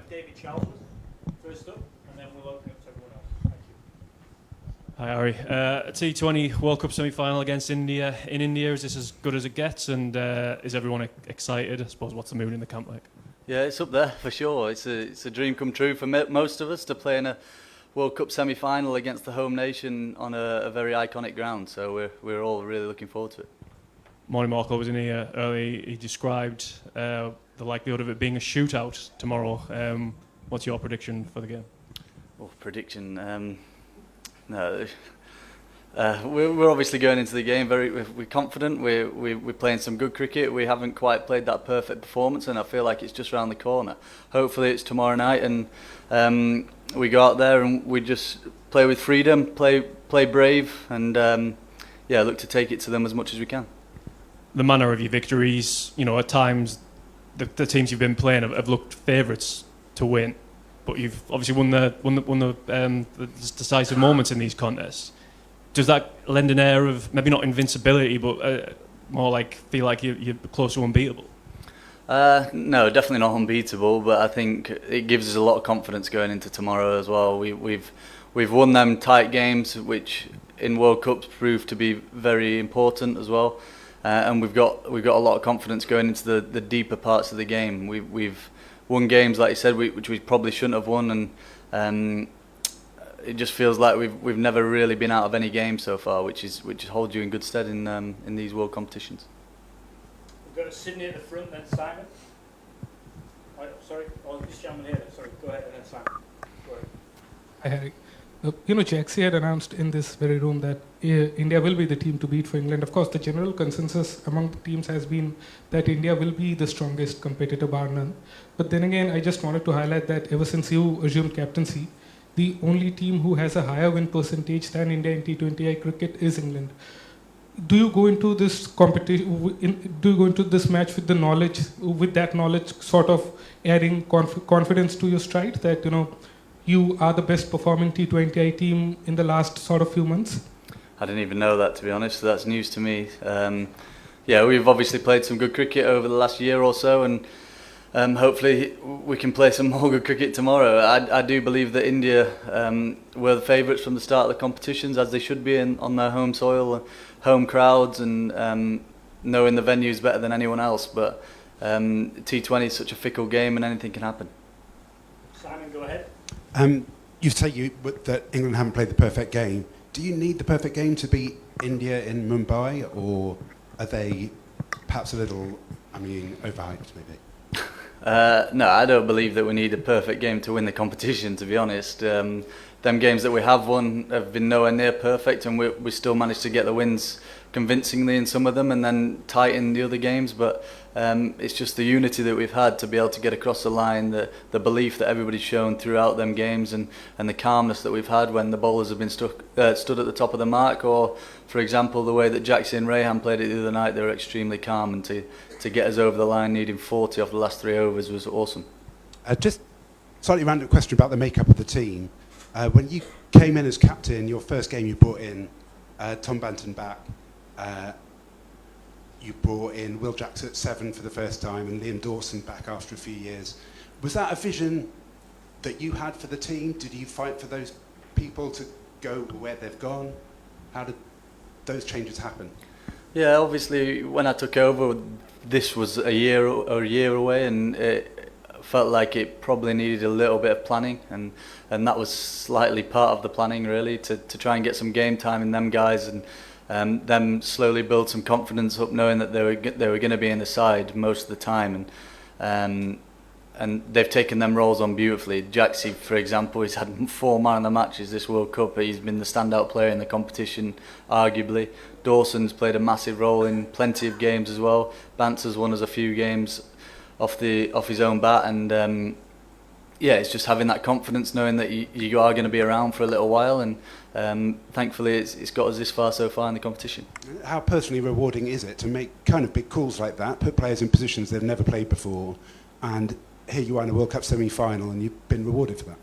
David Chalmers first up, and then we'll open up to everyone else. Thank you. Hi, Harry. T20 World Cup semi-final against India in India. Is this as good as it gets? And is everyone excited? I suppose, what's the mood in the camp like? Yeah, it's up there for sure. It's a dream come true for most of us to play in a World Cup semi-final against the home nation on a very iconic ground. So we're all really looking forward to it. Maury Markle was in here early. He described the likelihood of it being a shootout tomorrow. What's your prediction for the game? Oh, prediction. No, we're obviously going into the game we're confident. We're playing some good cricket. We haven't quite played that perfect performance, and I feel like it's just around the corner. Hopefully, it's tomorrow night, and we go out there and we just play with freedom, play brave, and look to take it to them as much as we can. The manner of your victories, at times the teams you've been playing have looked favourites to win, but you've obviously won the decisive moments in these contests. Does that lend an air of maybe not invincibility, but more like feel like you're close to unbeatable? No, definitely not unbeatable, but I think it gives us a lot of confidence going into tomorrow as well. We've won them tight games, which in World Cups proved to be very important as well, and we've got a lot of confidence going into the deeper parts of the game. We've won games, like you said, which we probably shouldn't have won, and it just feels like we've never really been out of any game so far, which holds you in good stead in these world competitions. We've got Sydney at the front, then Simon. This gentleman here. Sorry, go ahead, and then Simon. Go ahead. Hi, Harry. Jaxi had announced in this very room that India will be the team to beat for England. Of course, the general consensus among the teams has been that India will be the strongest competitor, bar none. But then again, I just wanted to highlight that ever since you assumed captaincy, the only team who has a higher win percentage than India in T20I cricket is England. Do you go into this competition? Do you go into this match with that knowledge, sort of adding confidence to your stride that you are the best performing T20I team in the last sort of few months? I didn't even know that, to be honest. So that's news to me. We've obviously played some good cricket over the last year or so, and hopefully we can play some more good cricket tomorrow. I do believe that India were the favourites from the start of the competitions, as they should be on their home soil, home crowds, and knowing the venues better than anyone else. But T20 is such a fickle game, and anything can happen. Simon, go ahead. You say that England haven't played the perfect game. Do you need the perfect game to beat India in Mumbai, or are they perhaps a little, overhyped maybe? No, I don't believe that we need a perfect game to win the competition, to be honest. Them games that we have won have been nowhere near perfect, and we still managed to get the wins convincingly in some of them and then tight in the other games. But it's just the unity that we've had to be able to get across the line, the belief that everybody's shown throughout them games, and the calmness that we've had when the bowlers have been stood at the top of the mark, or, for example, the way that Jaxi and Rehan played it the other night. They were extremely calm, and to get us over the line needing 40 off the last 3 overs was awesome. Just slightly random question about the makeup of the team. When you came in as captain, your first game you brought in Tom Banton back. You brought in Will Jackson at 7 for the first time and Liam Dawson back after a few years. Was that a vision that you had for the team? Did you fight for those people to go where they've gone? How did those changes happen? Yeah, obviously when I took over, this was a year away, and it felt like it probably needed a little bit of planning, and that was slightly part of the planning, really, to try and get some game time in them guys, and them slowly build some confidence up, knowing that they were going to be in the side most of the time, and they've taken them roles on beautifully. Jaxi, for example, he's had 4 man of the matches this World Cup. He's been the standout player in the competition, arguably. Dawson's played a massive role in plenty of games as well. Banter's won us a few games off his own bat, and it's just having that confidence, knowing that you are going to be around for a little while, and thankfully it's got us this far so far in the competition. How personally rewarding is it to make kind of big calls like that, put players in positions they've never played before, and here you are in a World Cup semi-final and you've been rewarded for that?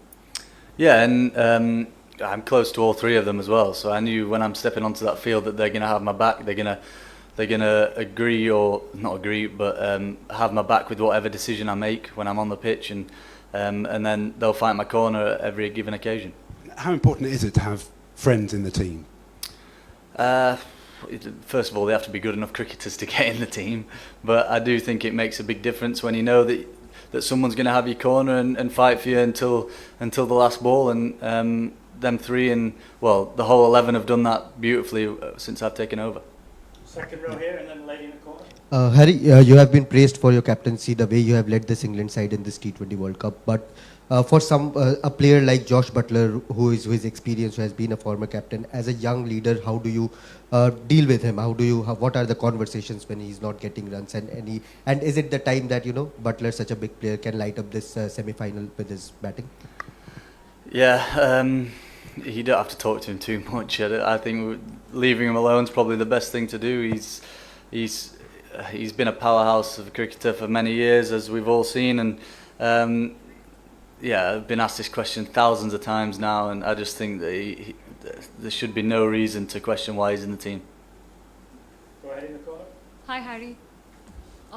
Yeah, and I'm close to all 3 of them as well, so I knew when I'm stepping onto that field that they're going to have my back. They're going to agree, or not agree, but have my back with whatever decision I make when I'm on the pitch, and and then they'll fight my corner at every given occasion. How important is it to have friends in the team? First of all, they have to be good enough cricketers to get in the team, but I do think it makes a big difference when you know that someone's going to have your corner and fight for you until the last ball, and them three and, well, the whole 11 have done that beautifully since I've taken over. Second row here, and then the lady in the corner. Harry, you have been praised for your captaincy, the way you have led this England side in this T20 World Cup. But for a player like Josh Butler, who is experienced, who has been a former captain, as a young leader, how do you deal with him? What are the conversations when he's not getting runs? And is it the time that Butler, such a big player, can light up this semi-final with his batting? Yeah, you don't have to talk to him too much. I think leaving him alone is probably the best thing to do. He's been a powerhouse of a cricketer for many years, as we've all seen, and I've been asked this question thousands of times now, and I just think that there should be no reason to question why he's in the team. Go ahead in the corner. Hi, Harry.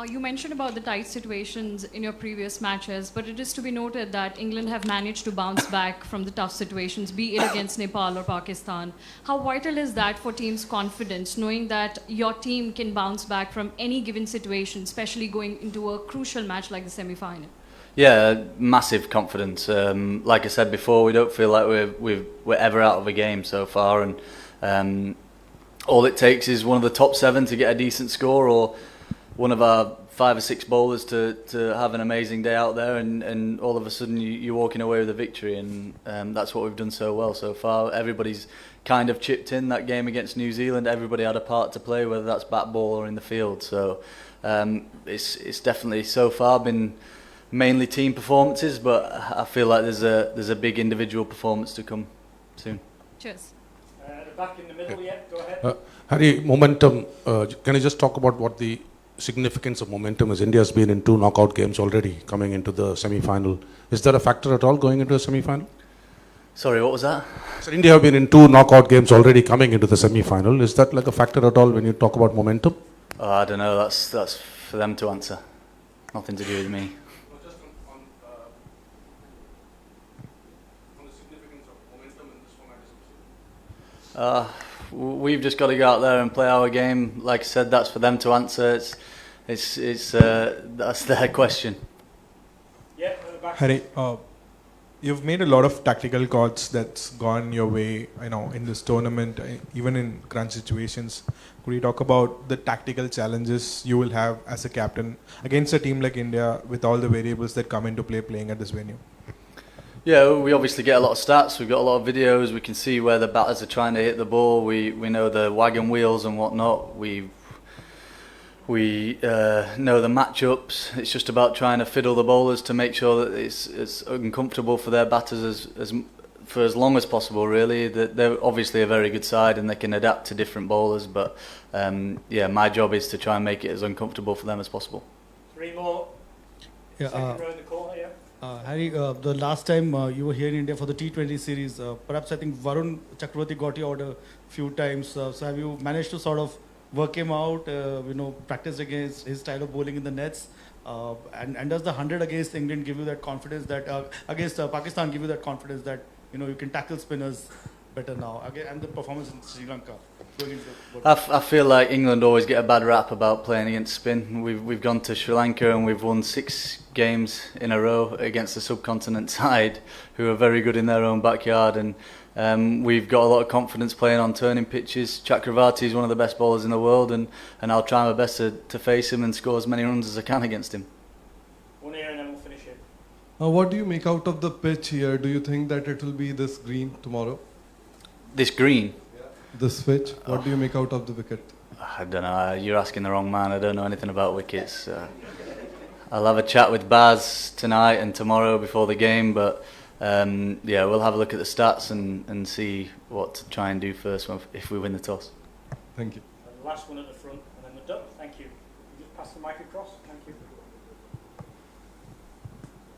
You mentioned about the tight situations in your previous matches, but it is to be noted that England have managed to bounce back from the tough situations, be it against Nepal or Pakistan. How vital is that for teams' confidence, knowing that your team can bounce back from any given situation, especially going into a crucial match like the semi-final? Yeah, massive confidence. Like I said before, we don't feel like we're ever out of a game so far, and all it takes is one of the top 7 to get a decent score, or one of our 5 or 6 bowlers to have an amazing day out there, and all of a sudden you're walking away with a victory, and that's what we've done so well so far. Everybody's kind of chipped in. That game against New Zealand, everybody had a part to play, whether that's bat ball or in the field. So it's definitely so far been mainly team performances, but I feel like there's a big individual performance to come soon. Cheers. The back in the middle, yeah, go ahead. Harry, momentum, can you just talk about what the significance of momentum is? India's been in 2 knockout games already coming into the semi-final. Is that a factor at all going into a semi-final? Sorry, what was that? So India have been in 2 knockout games already coming into the semi-final. Is that like a factor at all when you talk about momentum? I don't know, that's for them to answer. Nothing to do with me. Just on the significance of momentum in this format. We've just got to go out there and play our game. Like I said, that's for them to answer. That's their question. Yeah, at the back. Harry, you've made a lot of tactical calls that's gone your way, in this tournament, even in crunch situations. Could you talk about the tactical challenges you will have as a captain against a team like India with all the variables that come into play playing at this venue? Yeah, we obviously get a lot of stats. We've got a lot of videos. We can see where the batters are trying to hit the ball. We know the wagon wheels and whatnot. We know the matchups. It's just about trying to fiddle the bowlers to make sure that it's uncomfortable for their batters for as long as possible, really. They're obviously a very good side and they can adapt to different bowlers, but my job is to try and make it as uncomfortable for them as possible. 3 more. Yeah, Second row in the corner, yeah. Harry, the last time you were here in India for the T20 series, perhaps I think Varun Chakravarti got you out a few times. So have you managed to sort of work him out, practice against his style of bowling in the nets? And does the 100 against England give you that confidence that, against Pakistan give you that confidence that, you can tackle spinners better now? Again, and the performance in Sri Lanka. I feel like England always get a bad rap about playing against spin. We've gone to Sri Lanka and we've won 6 games in a row against the subcontinent side, who are very good in their own backyard, and we've got a lot of confidence playing on turning pitches. Chakravarti is one of the best bowlers in the world, and I'll try my best to face him and score as many runs as I can against him. One here and then we'll finish it. What do you make out of the pitch here? Do you think that it will be this green tomorrow? This green? This pitch? What do you make out of the wicket? I don't know, you're asking the wrong man. I don't know anything about wickets. I'll have a chat with Baz tonight and tomorrow before the game, but we'll have a look at the stats and see what to try and do first if we win the toss. Thank you. And the last one at the front, and then we're done. Thank you. You just pass the mic across. Thank you.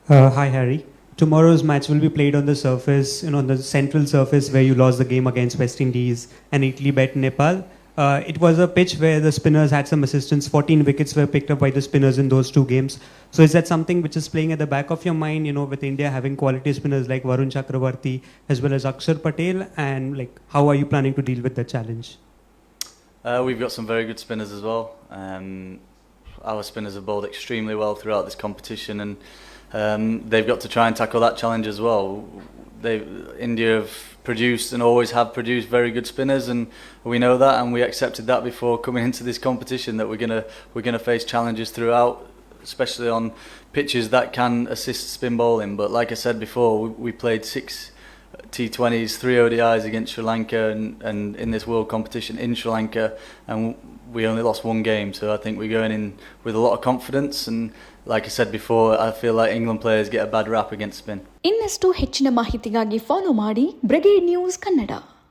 Hi, Harry. Tomorrow's match will be played on the surface, on the central surface where you lost the game against West Indies and Italy bet Nepal. It was a pitch where the spinners had some assistance. 14 wickets were picked up by the spinners in those 2 games. So is that something which is playing at the back of your mind, with India having quality spinners like Varun Chakravarti as well as Akshar Patel? And how are you planning to deal with that challenge? We've got some very good spinners as well. Our spinners have bowled extremely well throughout this competition, and they've got to try and tackle that challenge as well. India have produced and always have produced very good spinners, and we know that, and we accepted that before coming into this competition, that we're gonna face challenges throughout, especially on pitches that can assist spin bowling. But like I said before, we played 6 T20s, 3 ODIs against Sri Lanka, and in this world competition in Sri Lanka, and we only lost 1 game. So I think we're going in with a lot of confidence, and like I said before, I feel like England players get a bad rap against spin. ಇನ್ನಷ್ಟು ಹೆಚ್ಚಿನ ಮಾಹಿತಿಗಾಗಿ follow ಮಾಡಿ brigade news Kannada.